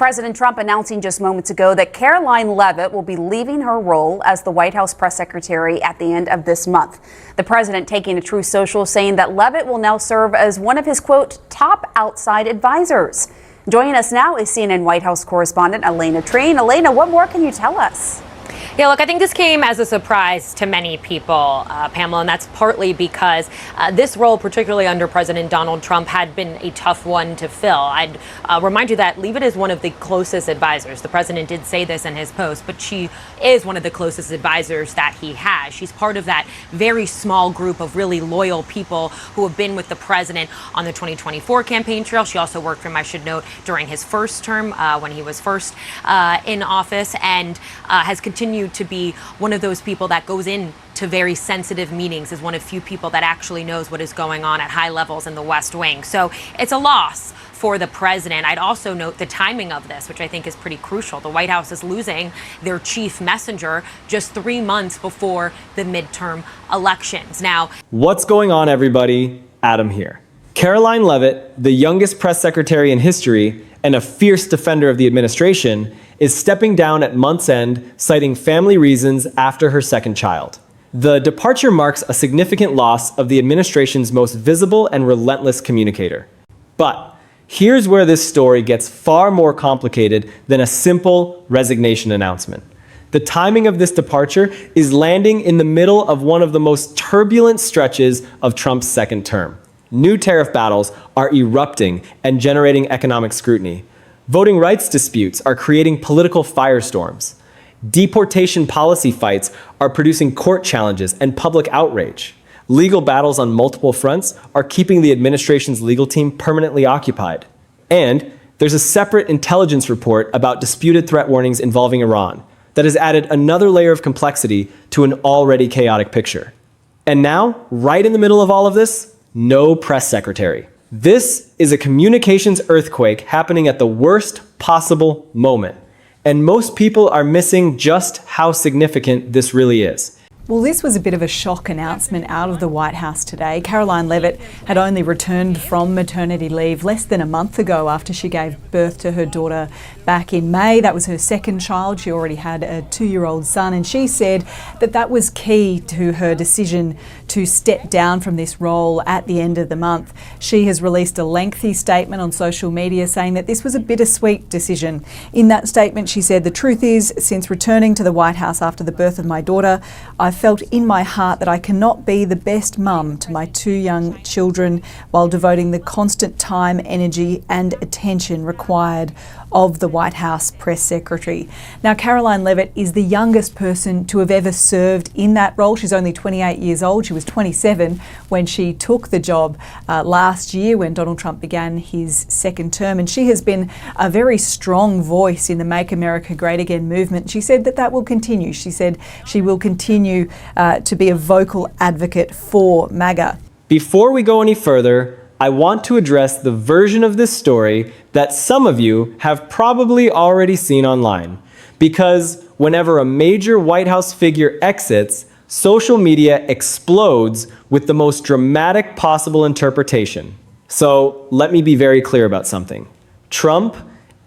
President Trump announcing just moments ago that Caroline Leavitt will be leaving her role as the White House press secretary at the end of this month. The president taking to Truth Social saying that Leavitt will now serve as one of his, quote, top outside advisors. Joining us now is CNN White House correspondent Elena Treen. Elena, what more can you tell us? Yeah, look, I think this came as a surprise to many people, Pamela, and that's partly because this role, particularly under President Donald Trump, had been a tough one to fill. I'd remind you that Leavitt is one of the closest advisors. The president did say this in his post, but she is one of the closest advisors that he has. She's part of that very small group of really loyal people who have been with the president on the 2024 campaign trail. She also worked for him, I should note, during his first term when he was first in office, and has continued to be one of those people that goes in to very sensitive meetings, is one of few people that actually knows what is going on at high levels in the West Wing. So it's a loss for the president. I'd also note the timing of this, which I think is pretty crucial. The White House is losing their chief messenger just 3 months before the midterm elections. Now, what's going on, everybody? Adam here. Caroline Leavitt, the youngest press secretary in history and a fierce defender of the administration, is stepping down at month's end, citing family reasons after her second child. The departure marks a significant loss of the administration's most visible and relentless communicator. But here's where this story gets far more complicated than a simple resignation announcement. The timing of this departure is landing in the middle of one of the most turbulent stretches of Trump's second term. New tariff battles are erupting and generating economic scrutiny. Voting rights disputes are creating political firestorms. Deportation policy fights are producing court challenges and public outrage. Legal battles on multiple fronts are keeping the administration's legal team permanently occupied. And there's a separate intelligence report about disputed threat warnings involving Iran that has added another layer of complexity to an already chaotic picture. And now, right in the middle of all of this, no press secretary. This is a communications earthquake happening at the worst possible moment, and most people are missing just how significant this really is. Well, this was a bit of a shock announcement out of the White House today. Caroline Leavitt had only returned from maternity leave less than a month ago after she gave birth to her daughter back in May. That was her second child. She already had a 2-year-old son, and she said that that was key to her decision to step down from this role at the end of the month. She has released a lengthy statement on social media saying that this was a bittersweet decision. In that statement, she said, "The truth is, since returning to the White House after the birth of my daughter, I felt in my heart that I cannot be the best mum to my 2 young children while devoting the constant time, energy and attention required of the White House press secretary." Now, Caroline Leavitt is the youngest person to have ever served in that role. She's only 28 years old. She was 27 when she took the job last year when Donald Trump began his second term. And she has been a very strong voice in the Make America Great Again movement. She said that that will continue. She said she will continue to be a vocal advocate for MAGA. Before we go any further, I want to address the version of this story that some of you have probably already seen online. Because whenever a major White House figure exits, social media explodes with the most dramatic possible interpretation. So let me be very clear about something. Trump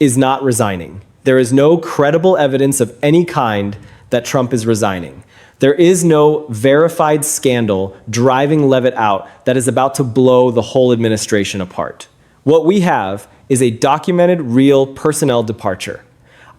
is not resigning. There is no credible evidence of any kind that Trump is resigning. There is no verified scandal driving Leavitt out that is about to blow the whole administration apart. What we have is a documented, real personnel departure.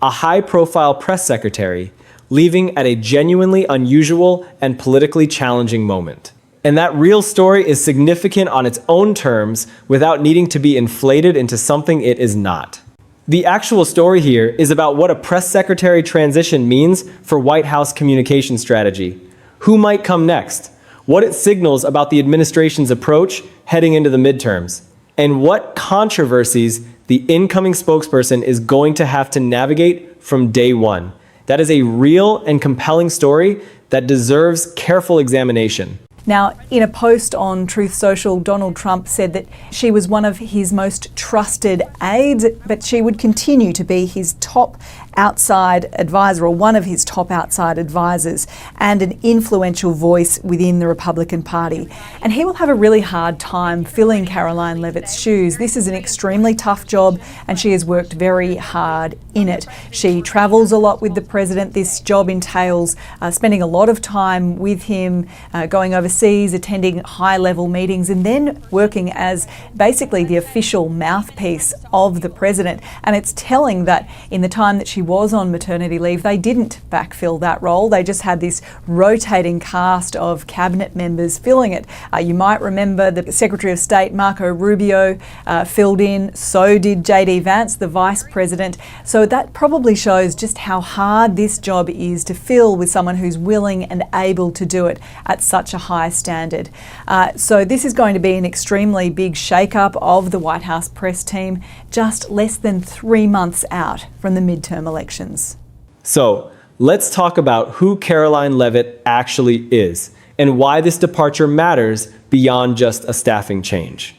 A high-profile press secretary leaving at a genuinely unusual and politically challenging moment. And that real story is significant on its own terms without needing to be inflated into something it is not. The actual story here is about what a press secretary transition means for White House communication strategy, who might come next, what it signals about the administration's approach heading into the midterms, and what controversies the incoming spokesperson is going to have to navigate from day one. That is a real and compelling story that deserves careful examination. Now, in a post on Truth Social, Donald Trump said that she was one of his most trusted aides, but she would continue to be his top outside advisor, or one of his top outside advisors, and an influential voice within the Republican Party. And he will have a really hard time filling Caroline Leavitt's shoes. This is an extremely tough job, and she has worked very hard in it. She travels a lot with the president. This job entails spending a lot of time with him, going overseas, attending high-level meetings, and then working as basically the official mouthpiece of the president. And it's telling that in the time that she was on maternity leave, they didn't backfill that role. They just had this rotating cast of cabinet members filling it. You might remember the Secretary of State, Marco Rubio, filled in. So did JD Vance, the Vice President. So that probably shows just how hard this job is to fill with someone who's willing and able to do it at such a high standard. So this is going to be an extremely big shake-up of the White House press team, just less than 3 months out from the midterm elections. So let's talk about who Caroline Leavitt actually is and why this departure matters beyond just a staffing change.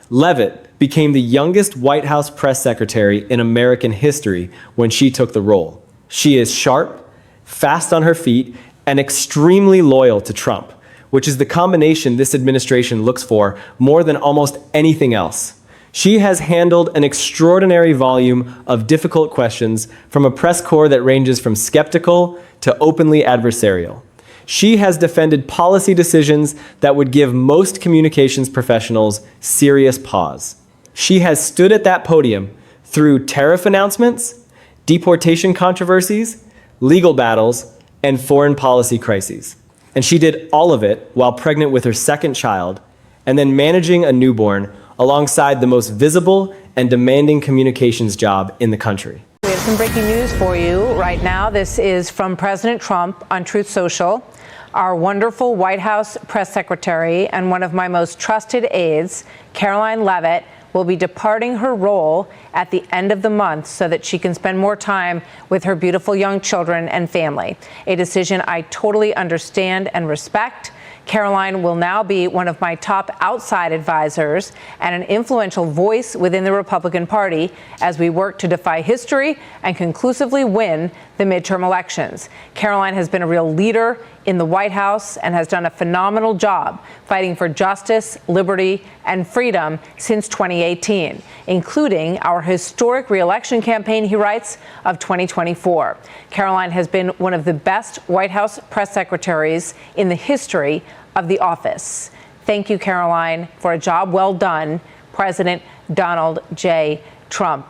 Leavitt became the youngest White House press secretary in American history when she took the role. She is sharp, fast on her feet, and extremely loyal to Trump, which is the combination this administration looks for more than almost anything else. She has handled an extraordinary volume of difficult questions from a press corps that ranges from skeptical to openly adversarial. She has defended policy decisions that would give most communications professionals serious pause. She has stood at that podium through tariff announcements, deportation controversies, legal battles, and foreign policy crises. And she did all of it while pregnant with her second child and then managing a newborn alongside the most visible and demanding communications job in the country. We have some breaking news for you right now. This is from President Trump on Truth Social. Our wonderful White House press secretary and one of my most trusted aides, Caroline Leavitt, will be departing her role at the end of the month so that she can spend more time with her beautiful young children and family. A decision I totally understand and respect. Caroline will now be one of my top outside advisors and an influential voice within the Republican Party as we work to defy history and conclusively win the midterm elections. Caroline has been a real leader in the White House and has done a phenomenal job fighting for justice, liberty, and freedom since 2018, including our historic re-election campaign, he writes, of 2024. Caroline has been one of the best White House press secretaries in the history of the office. Thank you, Caroline, for a job well done, President Donald J. Trump.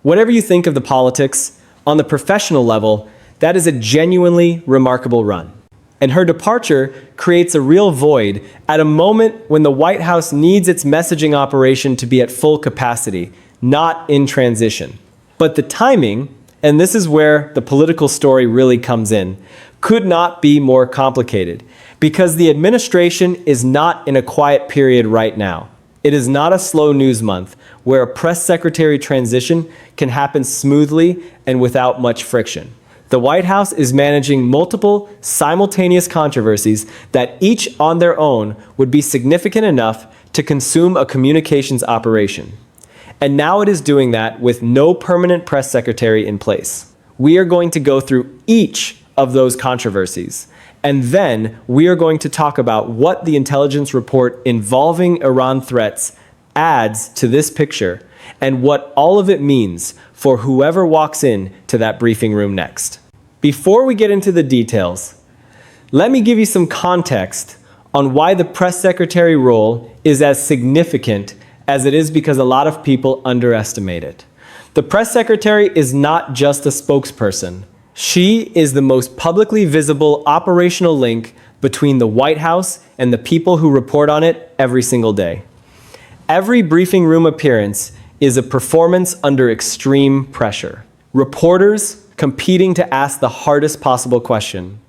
Whatever you think of the politics, on the professional level, that is a genuinely remarkable run. And her departure creates a real void at a moment when the White House needs its messaging operation to be at full capacity, not in transition. But the timing, and this is where the political story really comes in, could not be more complicated because the administration is not in a quiet period right now. It is not a slow news month where a press secretary transition can happen smoothly and without much friction. The White House is managing multiple simultaneous controversies that each on their own would be significant enough to consume a communications operation. And now it is doing that with no permanent press secretary in place. We are going to go through each of those controversies. And then we are going to talk about what the intelligence report involving Iran threats adds to this picture and what all of it means for whoever walks in to that briefing room next. Before we get into the details, let me give you some context on why the press secretary role is as significant as it is because a lot of people underestimate it. The press secretary is not just a spokesperson. She is the most publicly visible operational link between the White House and the people who report on it every single day. Every briefing room appearance is a performance under extreme pressure. Reporters competing to ask the hardest possible question.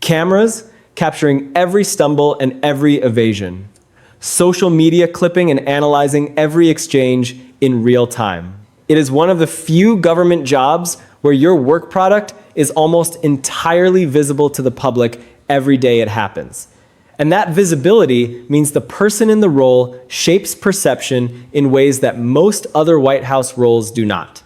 Cameras capturing every stumble and every evasion. Social media clipping and analyzing every exchange in real time. It is one of the few government jobs where your work product is almost entirely visible to the public every day it happens. And that visibility means the person in the role shapes perception in ways that most other White House roles do not.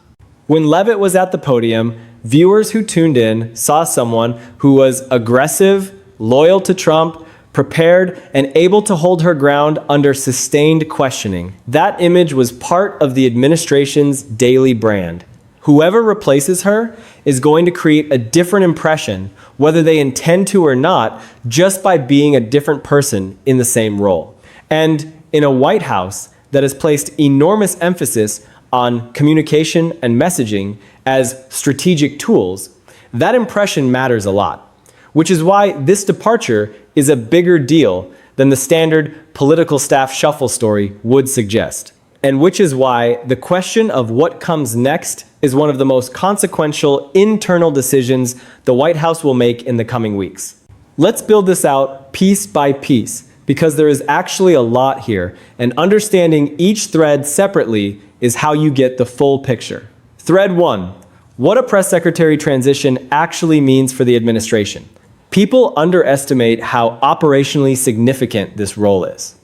When Leavitt was at the podium, viewers who tuned in saw someone who was aggressive, loyal to Trump, prepared, and able to hold her ground under sustained questioning. That image was part of the administration's daily brand. Whoever replaces her is going to create a different impression, whether they intend to or not, just by being a different person in the same role. And in a White House that has placed enormous emphasis on communication and messaging as strategic tools, that impression matters a lot, which is why this departure is a bigger deal than the standard political staff shuffle story would suggest. And which is why the question of what comes next is one of the most consequential internal decisions the White House will make in the coming weeks. Let's build this out piece by piece, because there is actually a lot here, and understanding each thread separately is how you get the full picture. Thread 1. What a press secretary transition actually means for the administration. People underestimate how operationally significant this role is.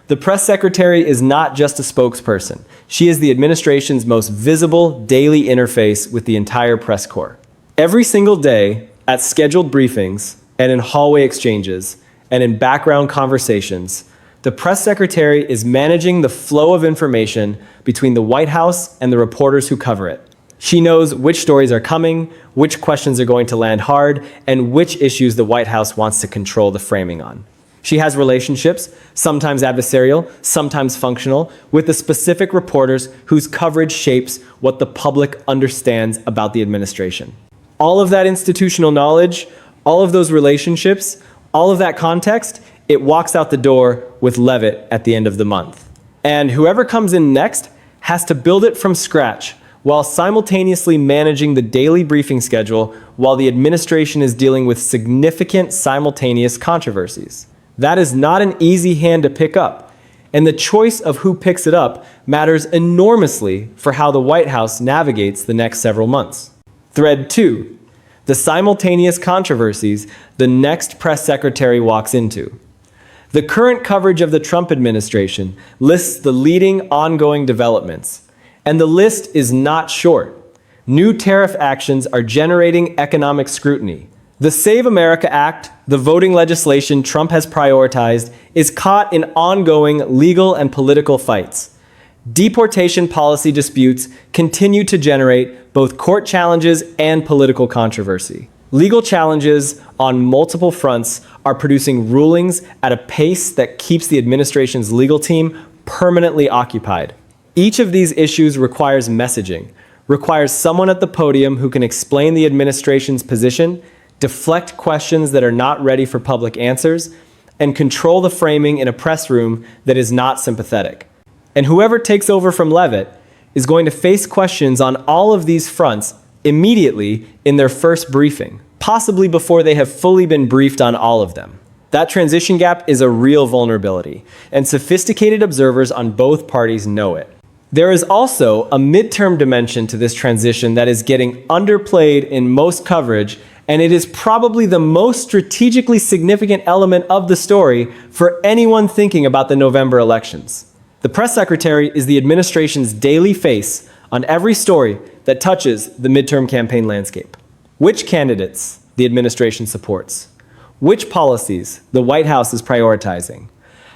The press secretary is not just a spokesperson. She is the administration's most visible daily interface with the entire press corps. Every single day, at scheduled briefings, and in hallway exchanges, and in background conversations, the press secretary is managing the flow of information between the White House and the reporters who cover it. She knows which stories are coming, which questions are going to land hard, and which issues the White House wants to control the framing on. She has relationships, sometimes adversarial, sometimes functional, with the specific reporters whose coverage shapes what the public understands about the administration. All of that institutional knowledge, all of those relationships, all of that context, it walks out the door with Leavitt at the end of the month. And whoever comes in next has to build it from scratch while simultaneously managing the daily briefing schedule while the administration is dealing with significant simultaneous controversies. That is not an easy hand to pick up, and the choice of who picks it up matters enormously for how the White House navigates the next several months. Thread 2. The simultaneous controversies the next press secretary walks into. The current coverage of the Trump administration lists the leading ongoing developments, and the list is not short. New tariff actions are generating economic scrutiny. The Save America Act, the voting legislation Trump has prioritized, is caught in ongoing legal and political fights. Deportation policy disputes continue to generate both court challenges and political controversy. Legal challenges on multiple fronts are producing rulings at a pace that keeps the administration's legal team permanently occupied. Each of these issues requires messaging, requires someone at the podium who can explain the administration's position, deflect questions that are not ready for public answers, and control the framing in a press room that is not sympathetic. And whoever takes over from Leavitt is going to face questions on all of these fronts immediately in their first briefing, possibly before they have fully been briefed on all of them. That transition gap is a real vulnerability, and sophisticated observers on both parties know it. There is also a midterm dimension to this transition that is getting underplayed in most coverage, and it is probably the most strategically significant element of the story for anyone thinking about the November elections. The press secretary is the administration's daily face on every story that touches the midterm campaign landscape. Which candidates the administration supports, which policies the White House is prioritizing,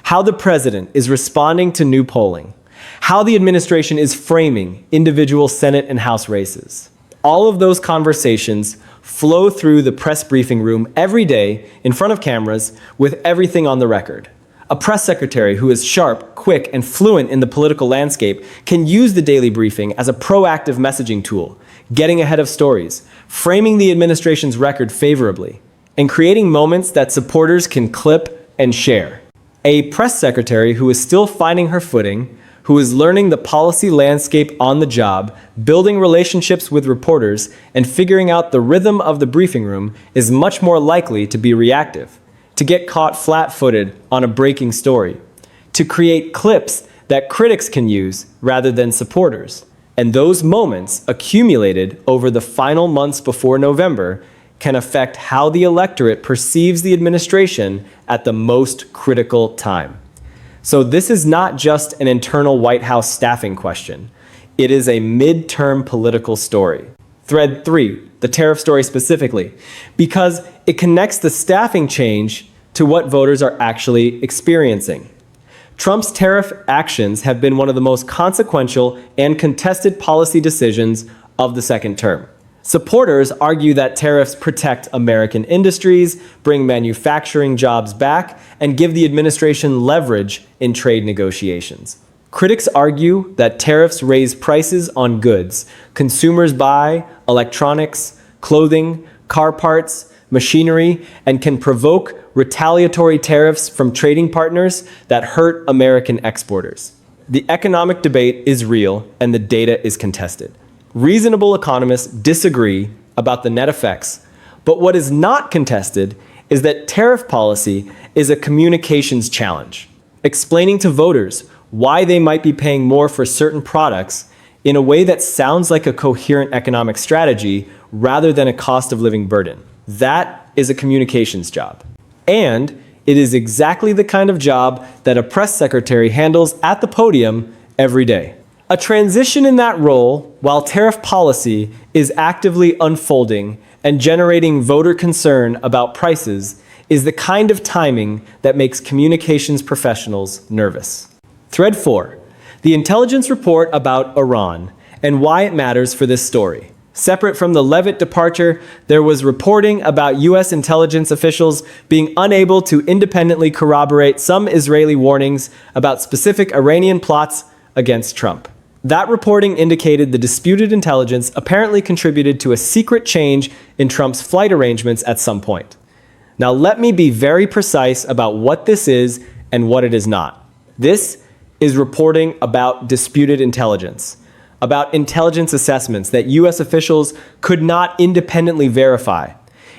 how the president is responding to new polling, how the administration is framing individual Senate and House races. All of those conversations flow through the press briefing room every day in front of cameras with everything on the record. A press secretary who is sharp, quick, and fluent in the political landscape can use the daily briefing as a proactive messaging tool, getting ahead of stories, framing the administration's record favorably, and creating moments that supporters can clip and share. A press secretary who is still finding her footing, who is learning the policy landscape on the job, building relationships with reporters, and figuring out the rhythm of the briefing room is much more likely to be reactive, to get caught flat-footed on a breaking story, to create clips that critics can use rather than supporters. And those moments accumulated over the final months before November can affect how the electorate perceives the administration at the most critical time. So this is not just an internal White House staffing question. It is a midterm political story. Thread 3, the tariff story specifically, because it connects the staffing change to what voters are actually experiencing. Trump's tariff actions have been one of the most consequential and contested policy decisions of the second term. Supporters argue that tariffs protect American industries, bring manufacturing jobs back, and give the administration leverage in trade negotiations. Critics argue that tariffs raise prices on goods consumers buy, electronics, clothing, car parts, machinery, and can provoke retaliatory tariffs from trading partners that hurt American exporters. The economic debate is real and the data is contested. Reasonable economists disagree about the net effects, but what is not contested is that tariff policy is a communications challenge, explaining to voters why they might be paying more for certain products in a way that sounds like a coherent economic strategy rather than a cost of living burden. That is a communications job. And it is exactly the kind of job that a press secretary handles at the podium every day. A transition in that role, while tariff policy is actively unfolding and generating voter concern about prices, is the kind of timing that makes communications professionals nervous. Thread 4, the intelligence report about Iran and why it matters for this story. Separate from the Leavitt departure, there was reporting about U.S. intelligence officials being unable to independently corroborate some Israeli warnings about specific Iranian plots against Trump. That reporting indicated the disputed intelligence apparently contributed to a secret change in Trump's flight arrangements at some point. Now let me be very precise about what this is and what it is not. This is reporting about disputed intelligence, about intelligence assessments that U.S. officials could not independently verify.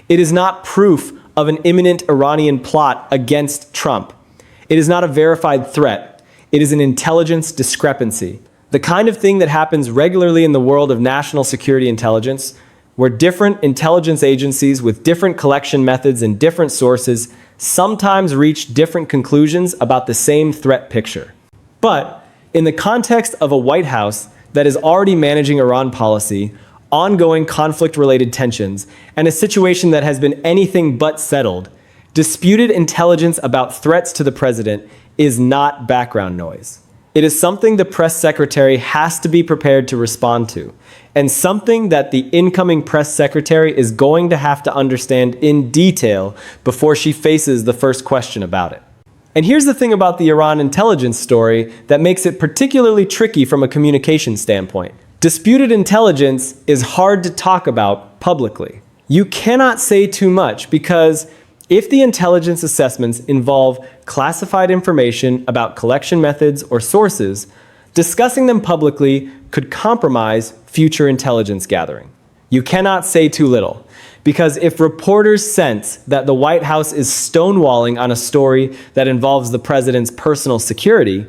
It is not proof of an imminent Iranian plot against Trump. It is not a verified threat. It is an intelligence discrepancy. The kind of thing that happens regularly in the world of national security intelligence, where different intelligence agencies with different collection methods and different sources sometimes reach different conclusions about the same threat picture. But in the context of a White House that is already managing Iran policy, ongoing conflict-related tensions, and a situation that has been anything but settled, disputed intelligence about threats to the president is not background noise. It is something the press secretary has to be prepared to respond to, and something that the incoming press secretary is going to have to understand in detail before she faces the first question about it. And here's the thing about the Iran intelligence story that makes it particularly tricky from a communication standpoint. Disputed intelligence is hard to talk about publicly. You cannot say too much because if the intelligence assessments involve classified information about collection methods or sources, discussing them publicly could compromise future intelligence gathering. You cannot say too little, because if reporters sense that the White House is stonewalling on a story that involves the president's personal security,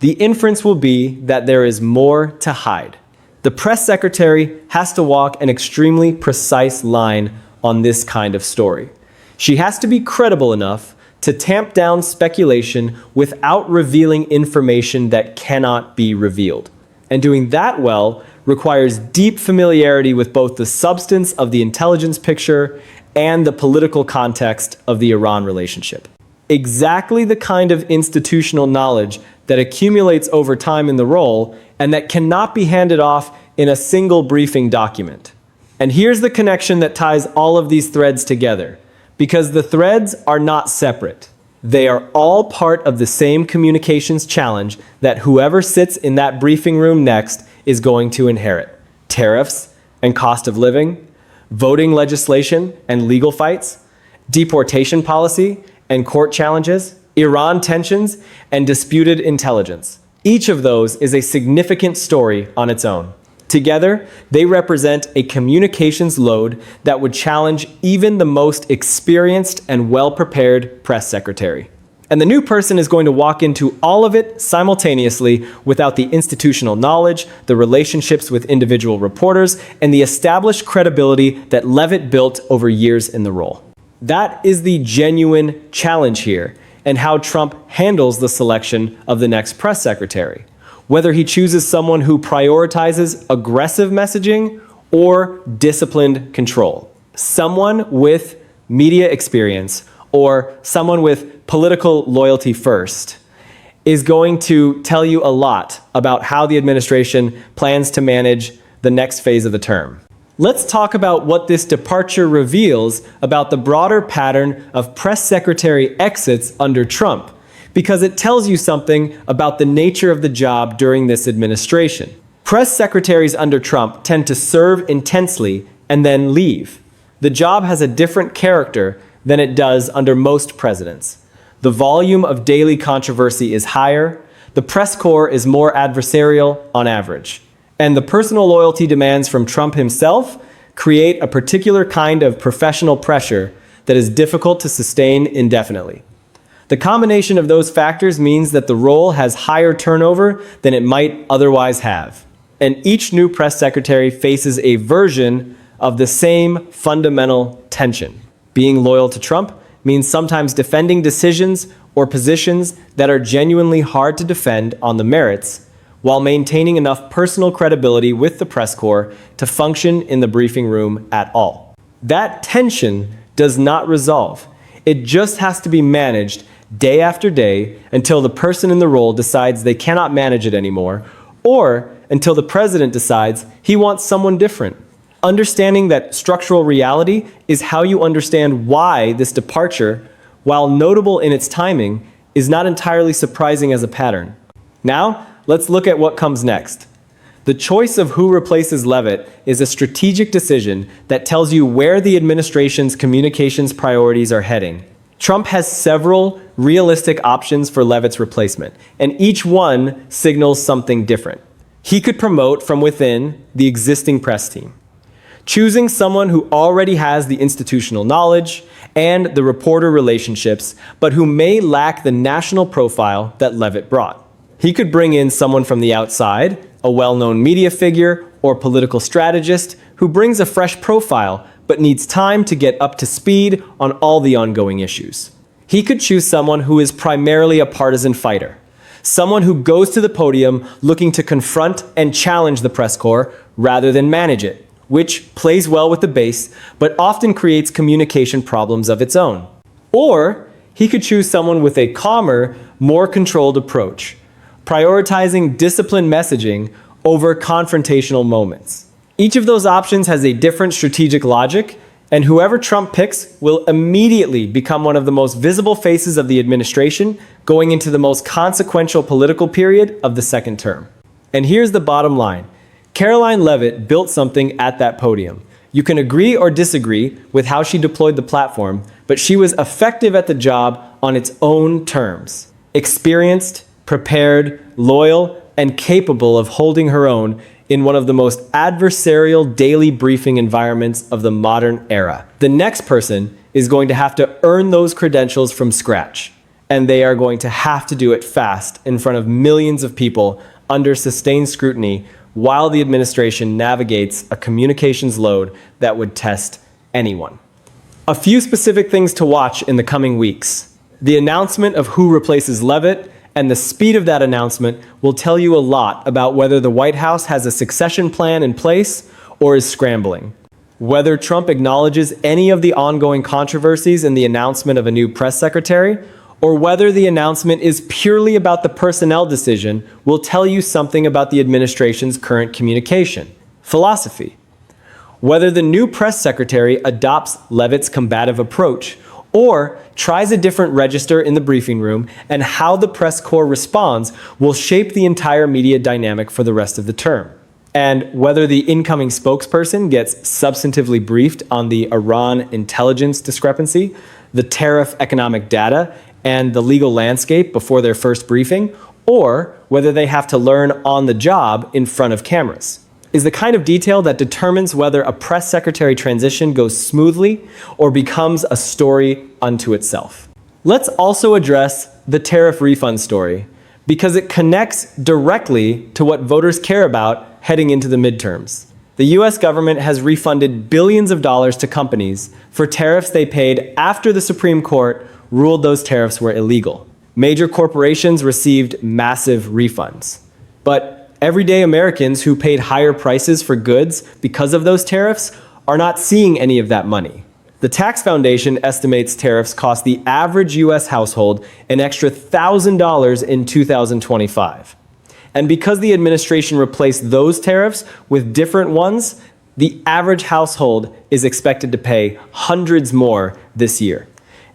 the inference will be that there is more to hide. The press secretary has to walk an extremely precise line on this kind of story. She has to be credible enough to tamp down speculation without revealing information that cannot be revealed. And doing that well requires deep familiarity with both the substance of the intelligence picture and the political context of the Iran relationship. Exactly the kind of institutional knowledge that accumulates over time in the role and that cannot be handed off in a single briefing document. And here's the connection that ties all of these threads together, because the threads are not separate. They are all part of the same communications challenge that whoever sits in that briefing room next is going to inherit. Tariffs and cost of living, voting legislation and legal fights, deportation policy and court challenges, Iran tensions, and disputed intelligence. Each of those is a significant story on its own. Together, they represent a communications load that would challenge even the most experienced and well-prepared press secretary. And the new person is going to walk into all of it simultaneously without the institutional knowledge, the relationships with individual reporters, and the established credibility that Leavitt built over years in the role. That is the genuine challenge here, and how Trump handles the selection of the next press secretary. Whether he chooses someone who prioritizes aggressive messaging or disciplined control. Someone with media experience or someone with political loyalty first is going to tell you a lot about how the administration plans to manage the next phase of the term. Let's talk about what this departure reveals about the broader pattern of press secretary exits under Trump, because it tells you something about the nature of the job during this administration. Press secretaries under Trump tend to serve intensely and then leave. The job has a different character than it does under most presidents. The volume of daily controversy is higher, the press corps is more adversarial on average, and the personal loyalty demands from Trump himself create a particular kind of professional pressure that is difficult to sustain indefinitely. The combination of those factors means that the role has higher turnover than it might otherwise have, and each new press secretary faces a version of the same fundamental tension. Being loyal to Trump means sometimes defending decisions or positions that are genuinely hard to defend on the merits, while maintaining enough personal credibility with the press corps to function in the briefing room at all. That tension does not resolve. It just has to be managed day after day until the person in the role decides they cannot manage it anymore, or until the president decides he wants someone different. Understanding that structural reality is how you understand why this departure, while notable in its timing, is not entirely surprising as a pattern. Now, let's look at what comes next. The choice of who replaces Leavitt is a strategic decision that tells you where the administration's communications priorities are heading. Trump has several realistic options for Leavitt's replacement, and each one signals something different. He could promote from within the existing press team, choosing someone who already has the institutional knowledge and the reporter relationships, but who may lack the national profile that Leavitt brought. He could bring in someone from the outside, a well-known media figure or political strategist who brings a fresh profile but needs time to get up to speed on all the ongoing issues. He could choose someone who is primarily a partisan fighter, someone who goes to the podium looking to confront and challenge the press corps rather than manage it, which plays well with the base, but often creates communication problems of its own. Or he could choose someone with a calmer, more controlled approach, prioritizing disciplined messaging over confrontational moments. Each of those options has a different strategic logic, and whoever Trump picks will immediately become one of the most visible faces of the administration going into the most consequential political period of the second term. And here's the bottom line. Karoline Leavitt built something at that podium. You can agree or disagree with how she deployed the platform, but she was effective at the job on its own terms. Experienced, prepared, loyal, and capable of holding her own in one of the most adversarial daily briefing environments of the modern era. The next person is going to have to earn those credentials from scratch, and they are going to have to do it fast in front of millions of people under sustained scrutiny while the administration navigates a communications load that would test anyone. A few specific things to watch in the coming weeks. The announcement of who replaces Leavitt and the speed of that announcement will tell you a lot about whether the White House has a succession plan in place or is scrambling. Whether Trump acknowledges any of the ongoing controversies in the announcement of a new press secretary, or whether the announcement is purely about the personnel decision will tell you something about the administration's current communication philosophy. Whether the new press secretary adopts Leavitt's combative approach or tries a different register in the briefing room, and how the press corps responds will shape the entire media dynamic for the rest of the term. And whether the incoming spokesperson gets substantively briefed on the Iran intelligence discrepancy, the tariff economic data, and the legal landscape before their first briefing, or whether they have to learn on the job in front of cameras, is the kind of detail that determines whether a press secretary transition goes smoothly or becomes a story unto itself. Let's also address the tariff refund story, because it connects directly to what voters care about heading into the midterms. The US government has refunded billions of dollars to companies for tariffs they paid after the Supreme Court ruled those tariffs were illegal. Major corporations received massive refunds. But everyday Americans who paid higher prices for goods because of those tariffs are not seeing any of that money. The Tax Foundation estimates tariffs cost the average US household an extra $1,000 in 2025. And because the administration replaced those tariffs with different ones, the average household is expected to pay hundreds more this year.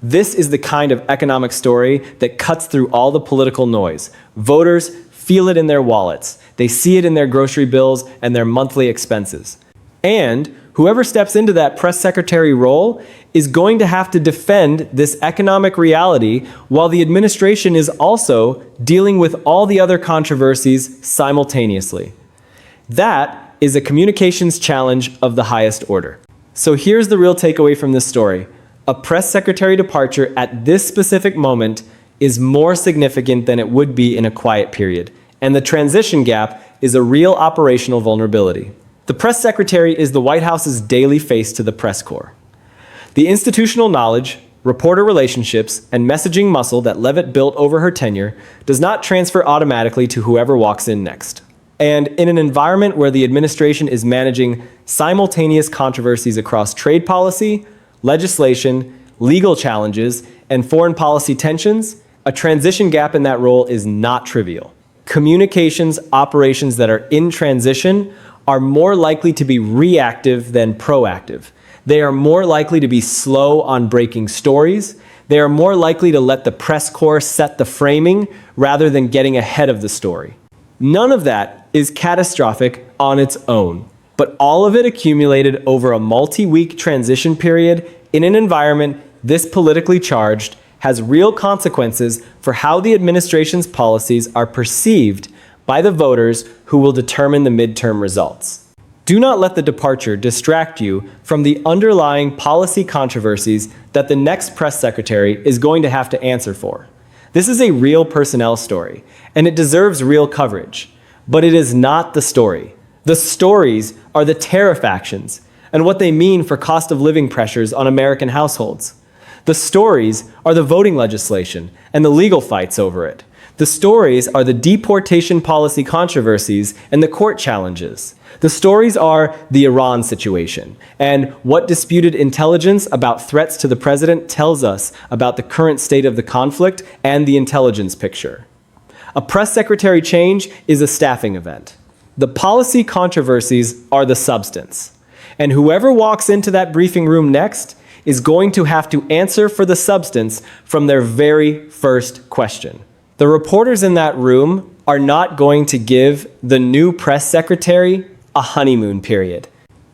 This is the kind of economic story that cuts through all the political noise. Voters feel it in their wallets. They see it in their grocery bills and their monthly expenses. And whoever steps into that press secretary role is going to have to defend this economic reality while the administration is also dealing with all the other controversies simultaneously. That is a communications challenge of the highest order. So here's the real takeaway from this story. A press secretary departure at this specific moment is more significant than it would be in a quiet period, and the transition gap is a real operational vulnerability. The press secretary is the White House's daily face to the press corps. The institutional knowledge, reporter relationships, and messaging muscle that Leavitt built over her tenure does not transfer automatically to whoever walks in next. And in an environment where the administration is managing simultaneous controversies across trade policy, legislation, legal challenges, and foreign policy tensions, a transition gap in that role is not trivial. Communications operations that are in transition are more likely to be reactive than proactive. They are more likely to be slow on breaking stories. They are more likely to let the press corps set the framing rather than getting ahead of the story. None of that is catastrophic on its own, but all of it accumulated over a multi-week transition period in an environment this politically charged has real consequences for how the administration's policies are perceived by the voters who will determine the midterm results. Do not let the departure distract you from the underlying policy controversies that the next press secretary is going to have to answer for. This is a real personnel story, and it deserves real coverage. But it is not the story. The stories are the tariff actions and what they mean for cost of living pressures on American households. The stories are the voting legislation and the legal fights over it. The stories are the deportation policy controversies and the court challenges. The stories are the Iran situation and what disputed intelligence about threats to the president tells us about the current state of the conflict and the intelligence picture. A press secretary change is a staffing event. The policy controversies are the substance. And whoever walks into that briefing room next is going to have to answer for the substance from their very first question. The reporters in that room are not going to give the new press secretary a honeymoon period.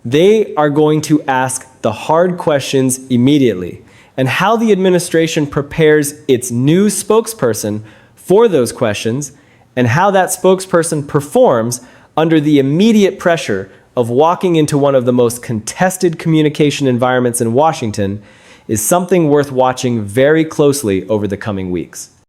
They are going to ask the hard questions immediately, and how the administration prepares its new spokesperson for those questions, and how that spokesperson performs under the immediate pressure of walking into one of the most contested communication environments in Washington is something worth watching very closely over the coming weeks.